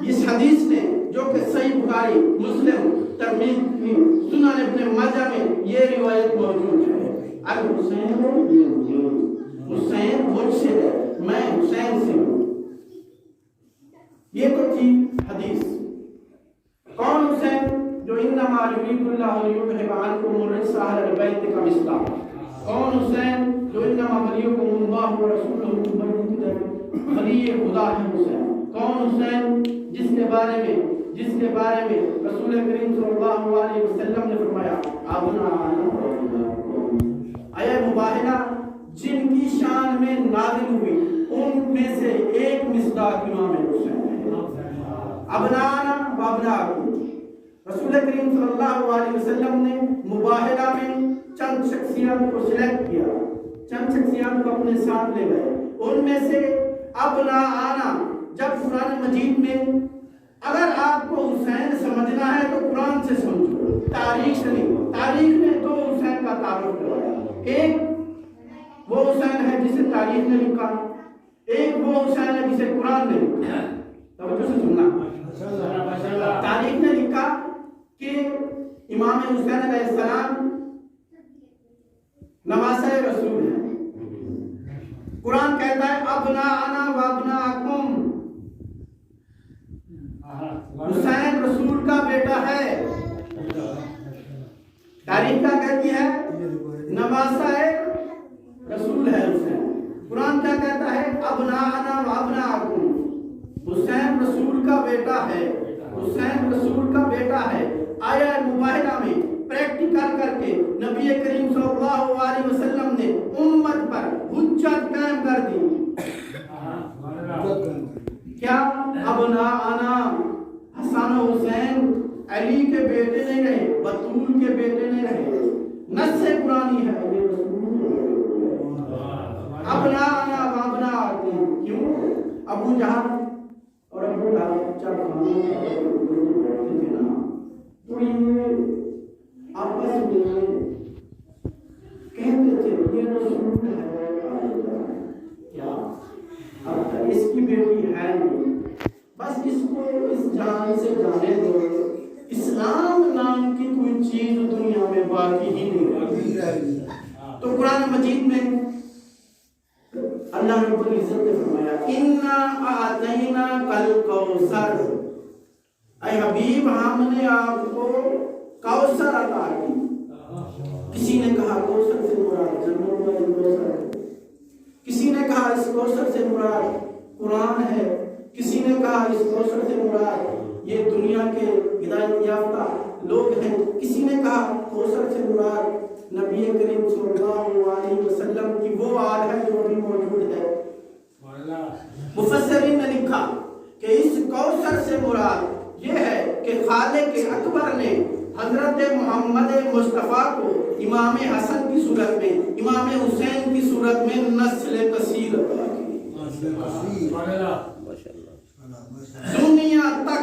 اس حدیث نے جو کہ صحیح بخاری، مسلم، ترمذی، سنن ابن ماجہ میں یہ روایت موجود ہے، الحسین حسین مجھ سے ہے، میں حسین سے ہوں۔ یہ تو تھی حدیث۔ کون حسین؟ جو انما یرید اللہ لیذھب عنکم الرجس اہل البیت کا مثلا۔ کون حسین؟ جو انما ولیکم اللہ ورسولہ ولی خدا ہے حسین۔ کون حسین؟ جس کے بارے میں رسول کریم صلی اللہ علیہ وسلم نے فرمایا آیا مباہلہ جن کی شان میں نازل ہوئی ان میں سے ایک مصداق امام حسین ہے۔ ابنانا و ابناکم، رسول کریم صلی اللہ علیہ وسلم نے مباہلہ میں چند شخصیات کو سلیکٹ کیا، چند شخصیات کو اپنے ساتھ لے گئے۔ ان میں سے ابنانا، جب قرآن مجید میں اگر آپ کو حسین سمجھنا ہے تو قرآن سے سمجھو، تاریخ سے نہیں۔ تاریخ نے دو حسین کا تعارف کروایا، ایک وہ حسین ہے جسے تاریخ نے لکھا، ایک وہ حسین ہے جسے قرآن نے لکھا۔ توجہ سے سننا، تاریخ نے لکھا کہ امام حسین علیہ السلام نواسہ رسول ہیں۔ قرآن کہتا ہے ابناءنا و ابناءکم، حسین رسول کا بیٹا ہے۔ تاریخ کیا کہتی ہے؟ نواسہ رسول ہے حسین۔ قرآن کیا کہتا ہے؟ ابناءنا و ابناءکم، حسین رسول کا بیٹا ہے، حسین رسول کا بیٹا ہے۔ آیا مباہلہ میں پریکٹیکل کر کے نبی کریم صلی اللہ علیہ وسلم نے امت پر حجت قائم کر دی۔ کیا ابناءنا حسن و حسین علی کے بیٹے نہیں رہے، بطول کے بیٹے نہیں رہے، نص قرآنی ہے یہ ابناءنا و ابناءکم۔ کیوں؟ ابو جہل اور ابو لہب جب خانوں بیٹھتے تھے نا تو یہ آپس میں کہتے تھے یہ رسول ہے، کیا اب اس کی بیٹی ہے نہیں، بس اس کو اس جان سے جانے دو، اسلام نام کی کوئی چیز دنیا میں باقی ہی نہیں رہی۔ تو قرآن مجید میں اللہ رب العزت نے فرمایا اِنَّا أَعْطَيْنَاكَ الْكَوْثَرَ، اے حبیب ہم نے آپ کو کوثر عطا کی۔ کسی نے کہا کوثر سے مراد جنت والی کوثر ہے، کسی نے کہا اس کوثر سے مراد قرآن ہے، کسی نے کہا اس کوثر سے مراد یہ دنیا کے ہدایت یافتہ لوگ ہیں، کسی نے کہا کوثر سے مراد نبی کریم صلی اللہ علیہ وسلم کی وہ آل ہے جو بھی موجود ہے۔ مفسرین نے لکھا کہ اس کوثر سے مراد یہ ہے کہ خالق اکبر نے حضرت محمد مصطفیٰ کو امام حسن کی صورت میں، امام حسین کی صورت میں نسل کثیر عطا کی۔ دنیا تک،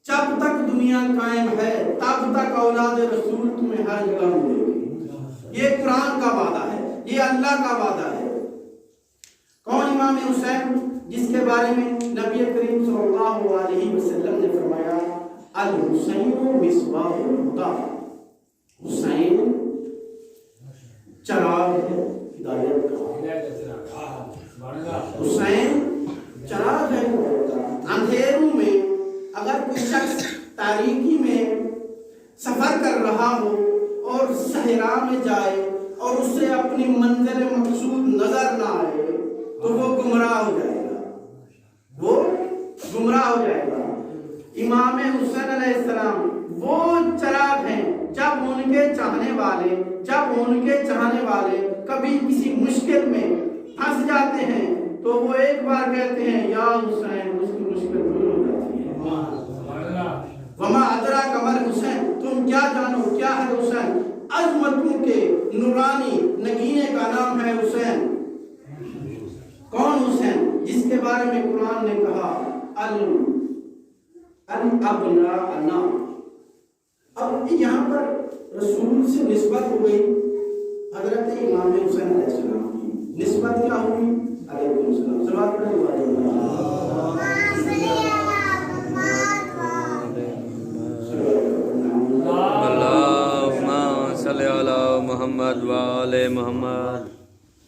جب تک دنیا قائم ہے تب تک اولاد رسول تمہیں ہر جگہ ملے گی۔ یہ قرآن کا وعدہ ہے، یہ اللہ کا وعدہ ہے۔ کون امام حسین؟ جس کے بارے میں نبی کریم صلی اللہ علیہ وسلم نے فرمایا الحسین مصباح الہدی، حسین چراغ ہے ہدایت کا، حسین چراغ ہے ہدایت کا۔ اندھیروں میں اگر کوئی شخص تاریکی میں سفر کر رہا ہو اور صحرا میں جائے اور اسے اپنی منزل مقصود نظر نہ آئے تو وہ گمراہ ہو جائے گا، وہ گمراہ ہو جائے گا۔ امام حسین علیہ السلام وہ چراغ ہیں، جب ان کے چاہنے والے کبھی کسی مشکل میں پھنس جاتے ہیں تو وہ ایک بار کہتے ہیں یا حسین، اس کی مشکل دور ہو جاتی ہے۔ وما ادراک ما حسین، تم کیا جانو کیا ہے حسین، عظمتوں کے نورانی نگینے کا نام ہے حسین۔ کون حسین؟ جس کے بارے میں قرآن نے کہا الابناء۔ اب یہاں پر رسول سے نسبت ہو گئی حضرت امام حسین علیہ السلام کی، نسبت کیا ہوئی؟ علیہ السلام۔ صلوات پڑھیں۔ محمد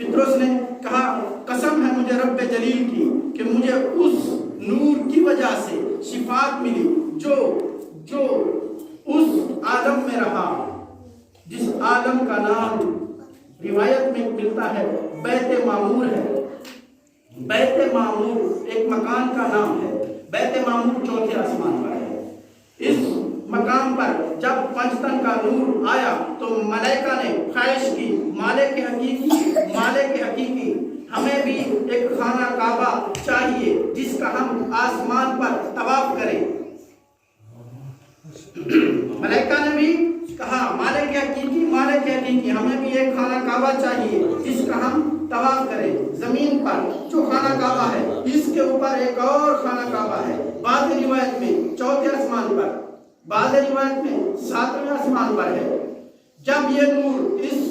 پطرس نے کہا قسم ہے مجھے رب جلیل کی کہ مجھے اس نور کی وجہ سے شفاعت ملی جو اس عالم میں رہا جس عالم کا نام روایت میں ملتا ہے بیت معمور ہے۔ بیت معمور ایک مکان کا نام ہے، بیت معمور چوتھے آسمان پر ہے۔ اس مقام پر جب پنجتن کا نور آیا تو ملائکہ نے خواہش کی مالک حقیقی ہمیں بھی ایک خانہ کعبہ چاہیے جس کا ہم آسمان پر طواف کریں۔ ملائکہ نے بھی کہا مالک حقیقی ہمیں بھی ایک خانہ کعبہ چاہیے جس کا ہم طواف کریں۔ زمین پر جو خانہ کعبہ ہے اس کے اوپر ایک اور خانہ کعبہ ہے، بعض روایت میں چوتھے آسمان پر، بعض روایت میں ساتویں آسمان پر ہے۔ جب یہ نور اس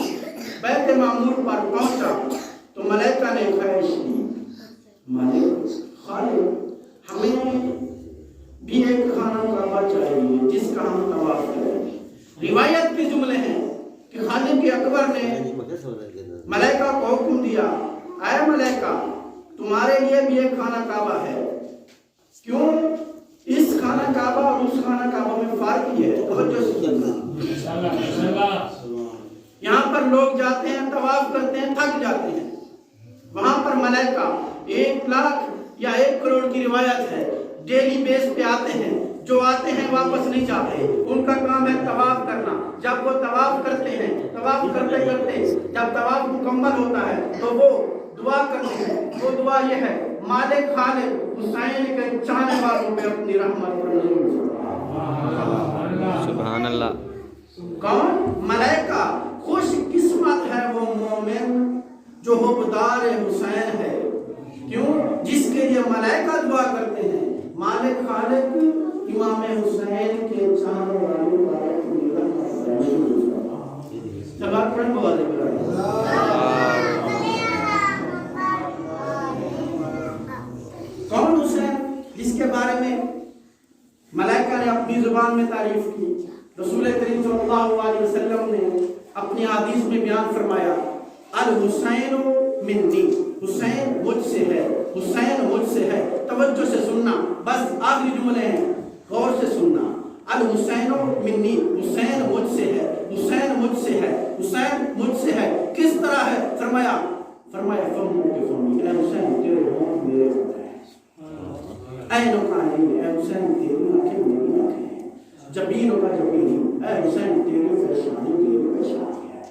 بیت معمور پر پہنچا تو ملائکہ نے خواہش کی مالک خالق ہمیں بھی ایک خانہ کعبہ چاہیے جس کا ہم طواف کریں۔ روایت کے جملے ہیں کہ خالق اکبر نے ملائکہ کو حکم دیا اے ملائکہ تمہارے لیے بھی ایک خانہ کعبہ ہے۔ کیوں؟ اس خانہ کعبہ اور اس خانہ کعبہ میں فرق یہ ہے، توجہ سے یہاں پر لوگ جاتے ہیں طواف کرتے ہیں تھک جاتے ہیں، وہاں پر ملائکہ 1 لاکھ یا 1 کروڑ کی روایت ہے ڈیلی بیس پہ آتے ہیں، جو آتے ہیں واپس نہیں جاتے، ان کا کام ہے طواف کرنا۔ جب وہ طواف کرتے ہیں، طواف کرتے کرتے جب طواف مکمل ہوتا ہے تو وہ دعا کرتے ہیں۔ وہ دعا یہ ہے مالک خالق حسین کے چاہنے والوں پہ اپنی رحمت پر نازل فرما۔ سبحان اللہ۔ کون؟ ملائکہ۔ خوش قسمت ہے وہ مومن جو حبدار حسین ہے۔ کیوں؟ جس کے لیے ملائکہ دعا کرتے ہیں مالک خالق امام حسین کے چاہنے والوں پر اپنی رحمت پر نازل فرما۔ جب آپ پڑھیں بہت کون حسین جس کے بارے میں ملائکہ نے اپنی زبان میں تعریف کی؟ رسول کریم صلی اللہ علیہ وسلم نے اپنی حدیث میں بیان فرمایا الحسین منی، حسین مجھ سے ہے، حسین مجھ سے ہے۔ توجہ سے سننا، بس آخری جملے ہیں، غور سے سننا۔ الحسین منی، حسین مجھ سے ہے، حسین مجھ سے ہے، حسین مجھ سے ہے۔ کس طرح ہے؟ فرمایا فم کے فم، اے حسین تیرے ہونٹ میرے ہونٹ ہیں، اے نقائیں اے حسین تیری آنکھیں میری آنکھیں ہیں، جبینوں کا جبین اے حسین تیری پیشانی میری پیشانی ہے۔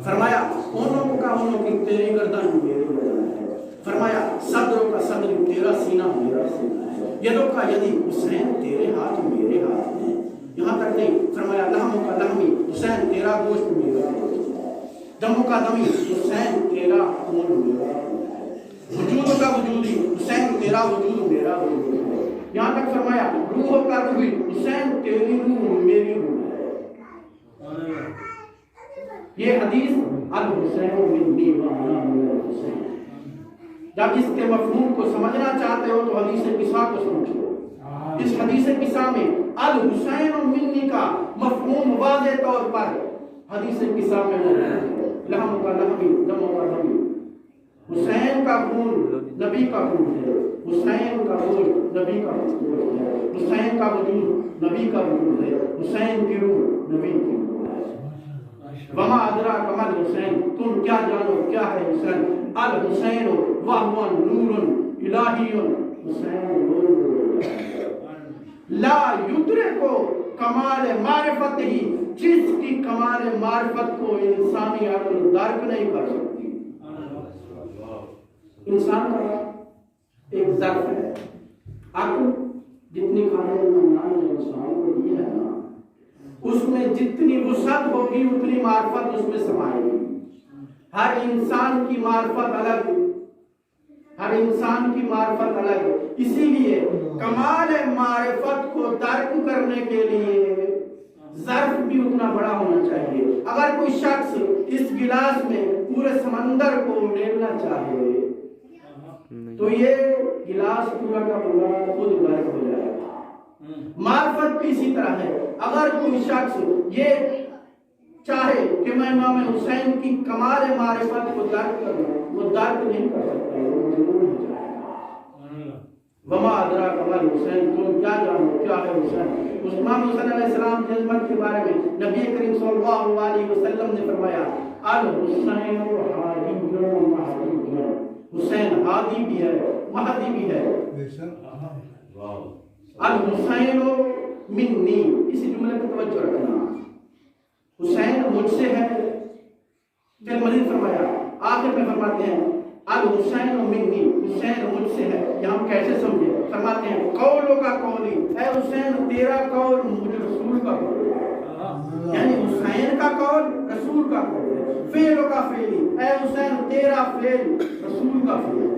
فرمایا اونوں کا اونوں کی تیری گردن میری گردن ہے۔ فرمایا صدروں کا صدر تیرا سینہ میرا سینہ ہے، یدوں کا یدی حسین تیرے ہاتھ میرے ہاتھ ہیں۔ یہاں تک نہیں، فرمایا لحموں کا لحمی حسین تیرا گوشت میرا گوشت ہے، دموں کا دمی حسین تیرا خون میرا خون ہے، وجود کا وجودی حسین تیرا وجود میرا وجود ہے۔ یہاں تک فرمایا روحوں کا روحی حسین تیری روح میری روح ہے۔ یہ حدیث الحسین منی وانا من الحسین۔ جب اس کے مفہوم کو سمجھنا چاہتے ہو تو حدیث قصہ کو سمجھو۔ اس حدیث قصہ میں الحسین منی کا مفہوم واضح طور پر حدیث قصہ میں لحم کا لحمی دموں کا دمی، حسین کا خون نبی کا خون ہے، حسین کا گوشت نبی کا گوشت ہے، حسین کا وجود نبی کا وجود ہے، حسین کی روح نبی کی روح ہے۔ وما ادراک ما الحسین، تم کیا جانو کیا ہے حسین؟ الحسین وہو نور الہی، حسین نور لا یدرکو کمال معرفت ہی، جس کی کمال معرفت کو انسانی عقل درک نہیں کر سکتی۔ انسان کا ایک ظرف ہے، عقل جتنی کھانے نے انسان کو دی ہے نا، اس میں جتنی وسعت ہوگی اتنی معرفت اس میں سمائے گی۔ ہر انسان کی معرفت الگ، ہر انسان کی معرفت الگ، اسی لیے کمال معرفت کو درک کرنے کے لیے ظرف بھی اتنا بڑا ہونا چاہیے۔ اگر کوئی شخص اس گلاس میں پورے سمندر کو ڈیلنا چاہے تو یہ گلاس پورا کا پورا خود غرق ہو جائے گا۔ معرفت بھی اسی طرح ہے، اگر کوئی شخص یہ چاہے کہ میں امام حسین کی کمال معرفت کو درک کروں، وہ درک نہیں کر سکتا، وہ مجنون ہو جائے گا۔ وما ادراک ما حسین، تم کیا جانو کیا ہے حسین؟ اس امام حسین علیہ السلام کی عظمت کے بارے میں نبی کریم صلی اللہ علیہ وسلم نے فرمایا الحسین ہادی و مہدی، حسین ہادی بھی ہے مہدی بھی ہے۔ الحسین منی، اسی جملے پر توجہ رکھنا، حسین مجھ سے ہے۔ پھر مزید فرمایا، آخر میں فرماتے ہیں الحسین منی، حسین مجھ سے ہے۔ یہ ہم کیسے سمجھے؟ فرماتے ہیں قولوں کا قولی، اے حسین تیرا قول مجھ رسول کا قول ہے، یعنی حسین کا قول رسول کا قول ہے، فعلوں کا فعلی، اے حسین تیرا فعل رسول کا فعل ہے۔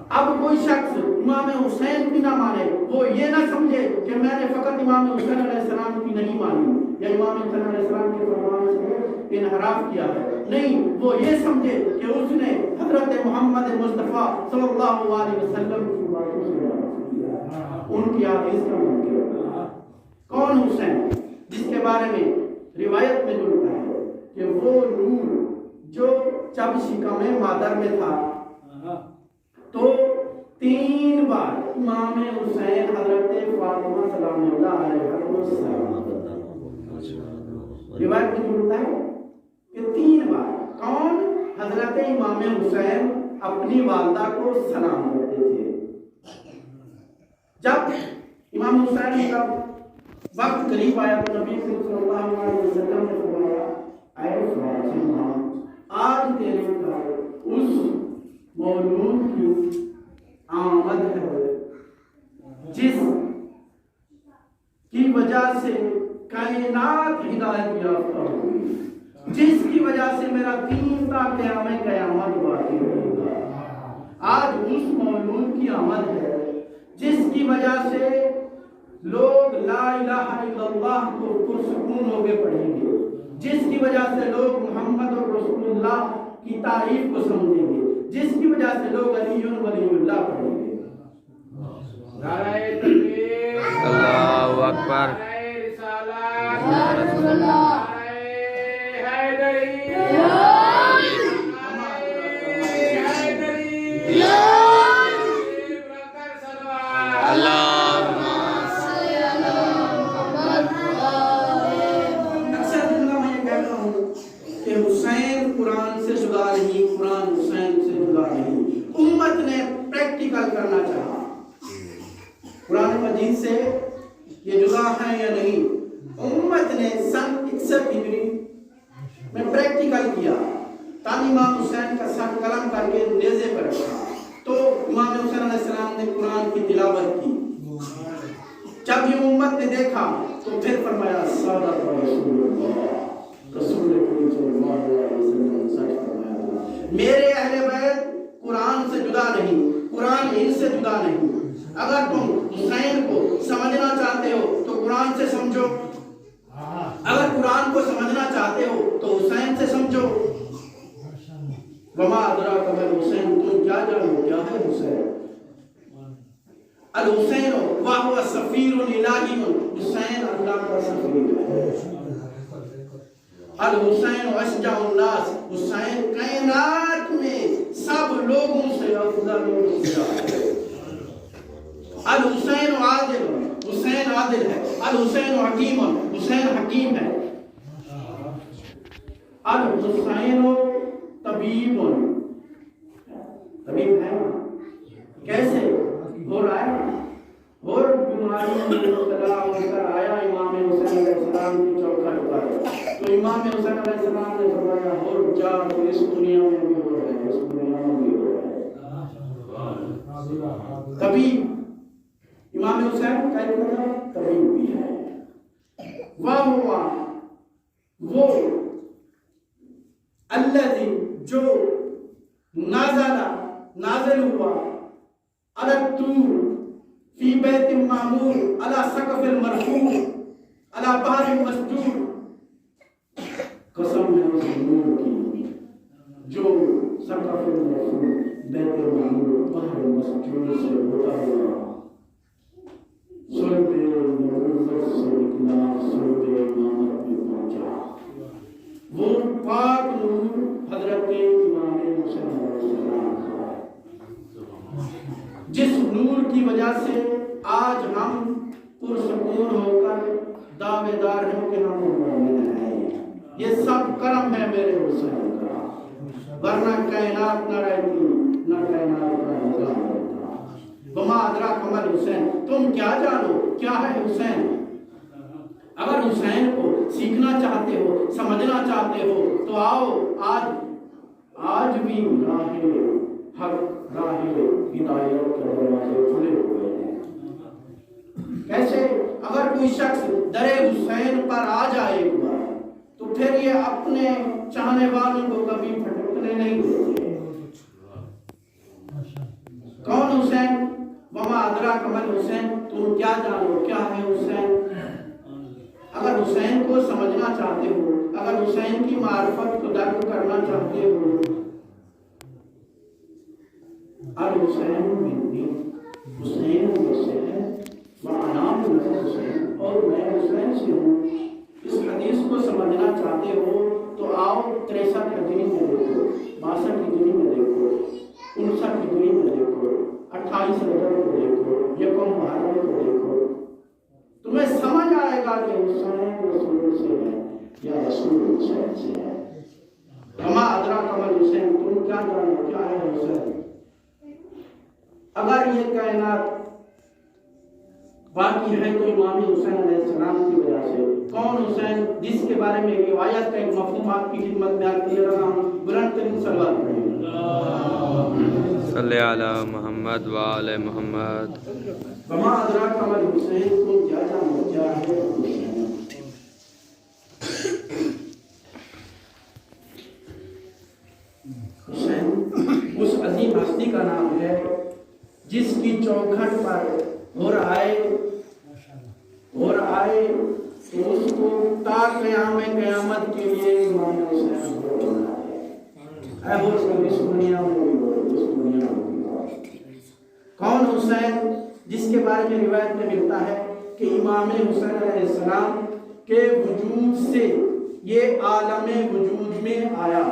اب کوئی شخص امام حسین کی نہ مانے، وہ یہ نہ سمجھے کہ میں نے فقط امام حسین علیہ السلام کی نہیں مانی یا امام حسین علیہ السلام کے فرمان سے انحراف کیا ہے، نہیں، وہ یہ سمجھے کہ اس نے حضرت محمد مصطفیٰ صلی اللہ علیہ وسلم کی باتوں سے ان کی حدیث کا منکر۔ کون حسین؟ جس کے بارے میں روایت میں ملتا ہے کہ وہ نور جو جب شکم مادر میں تھا تو 3 بار امام حسین حضرت فاطمہ سلام اللہ علیہ وسلم، روایت میں ملتا ہے کہ 3 بار کون؟ حضرت امام حسین اپنی والدہ کو سلام کرتے تھے۔ جب امام حسین کا وقت قریب آیا تو نبی صلی اللہ علیہ وسلم نے فرمایا اے فاطمہ، آج تیرے گھر اس مولود کی آمد ہے جس کی وجہ سے کائنات ہدایت یافتہ ہوئی، جس کی وجہ سے میرا دین تا قیامت باقی رہے گا۔ آج اس مولود کی آمد ہے جس کی وجہ سے لوگ لا الہ الا اللہ کو پرسکون ہو کے پڑھیں گے، جس کی وجہ سے لوگ محمد رسول اللہ کی تعریف کو سمجھیں گے، جس کی وجہ سے لوگ علی ولی اللہ پڑھیں گے۔ نعرہ تکبیر، اللہ اکبر، نعرہ رسالت، نعرہ رسول اللہ، نعرہ حیدری، امت نے پریکٹیکل کرنا چاہا، قرآن مجید سے یہ جدا ہے یا نہیں، امت نے سن 61 ہجری میں پریکٹیکل کیا، تاکہ امام حسین کا سر قلم کر کے نیزے پر رکھا تو امام حسین علیہ السلام نے قرآن کی تلاوت کی۔ جب یہ امت نے دیکھا تو پھر فرمایا صادق رسول اللہ، رسول کریم صلی اللہ علیہ وسلم سچ فرمایا، میرے اہل بیت قرآن سے جدا نہیں، قرآن ان سے جدا نہیں۔ اگر تم حسین کو سمجھنا چاہتے ہو تو قرآن سے سمجھو، اگر قرآن کو سمجھنا چاہتے ہو تو حسین سے سمجھو۔ وما ادراک ما حسین، تم کیا جانو کیا ہے حسین؟ الحسین وہو سفیر الہی، حسین اللہ کا سفیر ہے۔ الحسین اشجع الناس، حسین کائنات میں سب لوگوں سے افضل ہے۔ الحسین عادل، حسین عادل ہے۔ الحسین حکیم، حسین حکیم ہے۔ الحسین طبیب، طبیب ہے، کیسے ہو رہا ہے؟ اور بیماریوں میں مبتلا ہو کر آیا امام حسین علیہ السلام کی چوکھٹ پر، تو امام حسین علیہ السلام نے فرمایا اور جا تو اس دنیا میں بھی ہو رہا ہے، اس دنیا میں بھی ہو رہا ہے۔ طبیب امام حسین کا ایک طبیب بھی ہے۔ وہ الذی جو نازل ہوا علی الطور فی بیت معمور علی سقف المرفوع علی بحر مسجور، قسم ہے اس نور کی جو سقف المرفوع بیت معمور بحر مسجور سے ہوتا ہوا صلب نبوت سے نکلا، صلب امامت جس نور کی وجہ سے آج ہم پرسکون ہو کر دعوے دار ہیں کہ ہم مومن ہیں. یہ سب کرم ہے میرے حسین کا، ورنہ کائنات نہ رہتی، نہ کائنات کا نظام ہوتا. وما ادراک ما الحسین، تم کیا جانو کیا ہے حسین. اگر حسین کو سیکھنا چاہتے ہو، سمجھنا چاہتے ہو تو آؤ، آج بھی راہ حق، راہ ہدایت کے دروازے کھلے ہوئے ہیں. کیسے؟ اگر کوئی شخص در حسین پر آ جائے ایک بار تو پھر یہ اپنے چاہنے والوں کو کبھی پھٹکنے نہیں دیتے. کون حسین؟ وما ادراک ما الحسین، تم کیا جانو کیا ہے حسین. اگر حسین کو سمجھنا چاہتے ہو، اگر حسین کی معرفت کو درک کرنا چاہتے ہو، الحسین منی، حسین مجھ سے ہے، وَأَنَا مِنْ حسین، اور میں حسین سے ہوں. اس حدیث کو سمجھنا چاہتے ہو تو آؤ 63 ہجری میں دیکھو، 62 ہجری میں دیکھو، 59 ہجری میں دیکھو، 28 رجب کو دیکھو، یکم محرم کو دیکھو. تمہیں سمجھ آئے گا کہ حسین رسول سے ہے یا رسول حسین سے ہے. وما ادراک ما الحسین، تم کیا جانو کیا ہے حسین. اگر یہ کائنات باقی ہے تو امام حسین علیہ السلام کی وجہ سے. کون حسین؟ جس کے بارے میں روایت کا ایک مفہوم آپ کی خدمت میں عرض کر رہا ہوں. بلند ترین صلوات پڑھیں. صلی علی محمد و آل محمد. وما ادراک ما الحسین، تم کیا جانو کیا ہے حسین. حسین اس عظیم ہستی کا نام ہے جس کی چوکھٹ پر اور آئے تو اس کو تا قیامت کے لیے امام حسین بولنا ہے. اے حسین اس دنیا میں. کون حسین؟ جس کے بارے میں روایت میں ملتا ہے کہ امام حسین علیہ السلام کے وجود سے یہ عالم وجود میں آیا.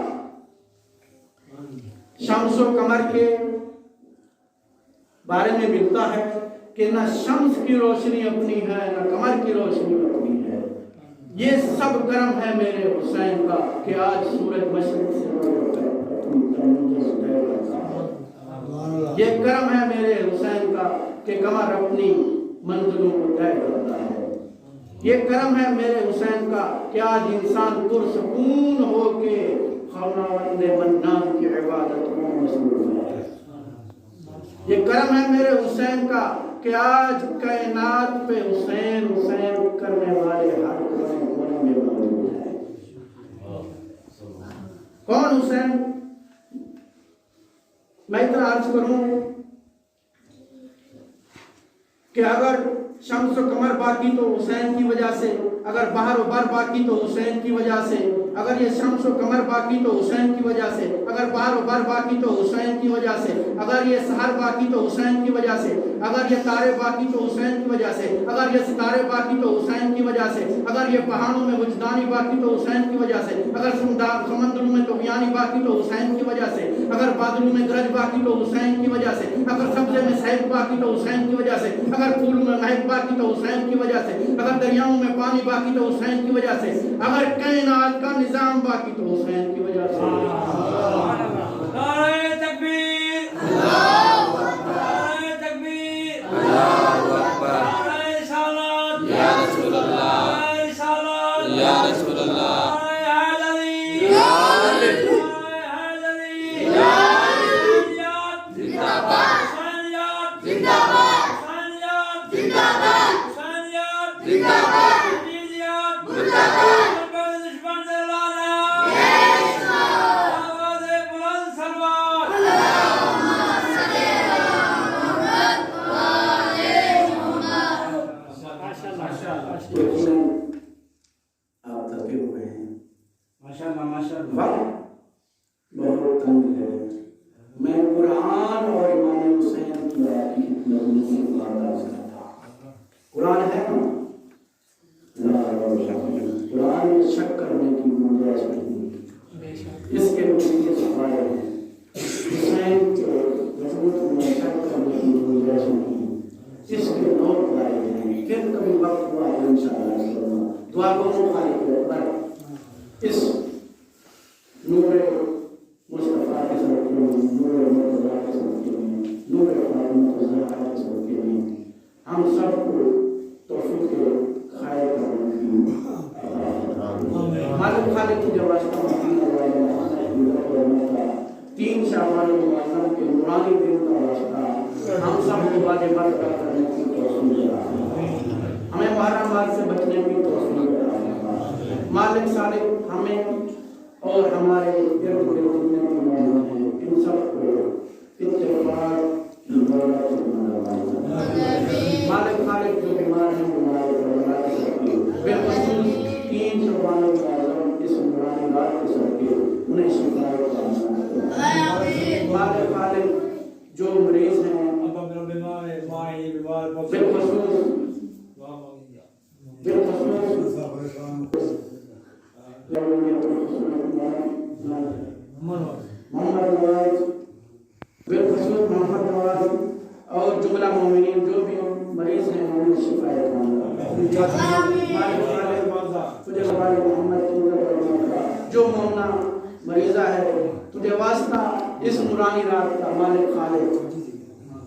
شمس و قمر کے بارے میں ملتا ہے کہ نہ شمس کی روشنی اپنی ہے نہ قمر کی روشنی اپنی ہے. یہ سب کرم ہے میرے حسین کا کہ آج سورج مشرق سے یہ کرم ہے میرے حسین کا کہ قمر اپنی منزلوں کو طے کرتا ہے. یہ کرم ہے میرے حسین کا کہ آج انسان پرسکون ہو کے خداوند منان کی عبادت میں مصروف ہے. یہ کرم ہے میرے حسین کا کہ آج کائنات پہ حسین حسین کرنے والے ہر کونے میں موجود ہے. کون حسین؟ میں اتنا عرض کروں کہ اگر شمس و قمر باقی تو حسین کی وجہ سے، اگر بحر و بر باقی تو حسین کی وجہ سے، اگر یہ شمس و قمر باقی تو حسین کی وجہ سے، اگر بحر و بر باقی تو حسین کی وجہ سے، اگر یہ سحر باقی تو حسین کی وجہ سے، اگر یہ تارے باقی تو حسین کی وجہ سے، اگر یہ ستارے باقی تو حسین کی وجہ سے، اگر یہ پہاڑوں میں وجدانی باقی تو حسین کی وجہ سے، اگر سمندروں میں طغیانی باقی تو حسین کی وجہ سے، اگر بادلوں میں گرج باقی تو حسین کی وجہ سے، اگر سبزے میں صحت باقی تو حسین کی وجہ سے، اگر پھولوں میں مہک باقی تو حسین کی وجہ سے، اگر دریاؤں میں پانی باقی تو حسین کی وجہ سے، اگر کائنات کا نظام باقی تو حسین کی وجہ سے. نعرہ تکبیر، اللہ اکبر، نعرہ تکبیر، اللہ اکبر. نعرہ رسالت، یا رسول اللہ، نعرہ رسالت، یا رسول اللہ. نعرہ حیدری، یا علی، نعرہ حیدری، یا علی. حسینیت زندہ باد، حسینیت زندہ باد، حسینیت زندہ باد، حسینیت زندہ باد، حسینیت زندہ باد. دشمن سے لانا، جے اسلام. آواز بلند سلوات. کبھی وقت ہوا تو انشاءاللہ دعا کو خالق پر اس نور مصطفیٰ کے سبب کے لیے، نور مرتضیٰ کے سبب کے لیے، نور فاطمہ الزہرا کے سبب کے لیے ہم سب کو توفیق خیر کرنے کی مالک خالق کی جو واسطہ تین شعبان المعظم کے نورانی دن کا واسطہ ہم سب کو واجبات کرنے کی توفیق ہمیں بارہ مال سے بچنے کی توفیق مالک صالح ہمیں اور ہمارے ارد گرد جتنے بھی موجود ہیں ان سب کو اتفاق مالک خالق جو بیمار ہیں بالخصوص تین شعبان المعظم اس نورانی رات کے سب کے انہیں شفا مالک خالق جو مریض ہیں بالخصوص محمد نواز اور جملہ مومنین جو بھی مریض ہیں انہیں شفا جو مومنہ مریضہ ہے تجھے واسطہ اس نورانی رات کا مالک خالق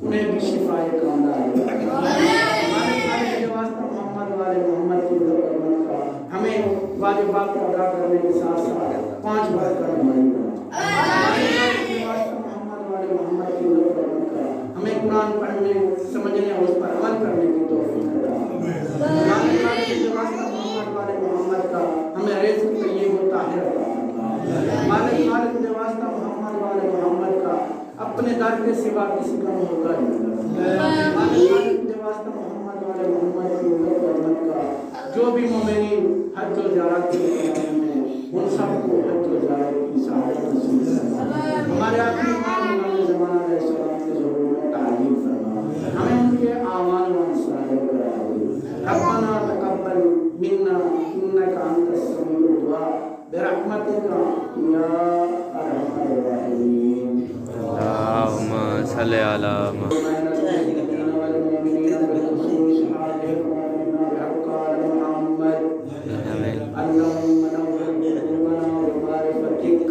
انہیں بھی شفا کاملہ ہے مالک خالق تجھے واسطہ محمد والے محمد کی رحمت کا ہمیں واجبات کو ادا کرنے کے ساتھ ساتھ 5 بار کرنا ہمیں قرآن پڑھنے سمجھنے اور اس پر عمل کرنے کی توفیق عطا محمد کا ہمیں رزق طیب و طاہر مالک خالق کے واسطہ محمد والے محمد کا اپنے در کے سوا کسی کا موقع نہیں مالک خالق کے واسطہ محمد والے محمد کی رحمت کا جو بھی مومنین حج و زیارت کے لیے ہیں ان سب کو حج و زیارت کی سعادت نصیب ہمارے آخری امام زمانہ علیہ السلام کے ظہور میں تعلیم فرما ہمیں ان کے اعمال و انصار کرا دے ربنا تقبل منا انك انت السميع الدعاء برحمتك يا ارحم الراحمين اللهم صل على محمد اللهم نور قلوبنا بمعرفتك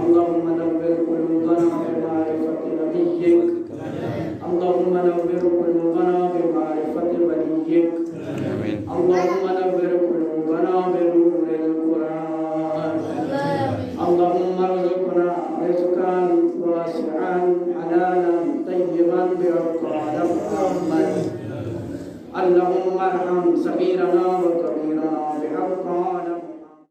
اللهم نور قلوبنا بمعرفة نبيك اللهم نور قلوبنا بمعرفة وليك اللهم نور قلوبنا بنور القرآن اللهم ارزقنا رزقا واسعا حلالا طيبا برقاء محمد اللهم ارحم صغيرنا وكبيرنا بحق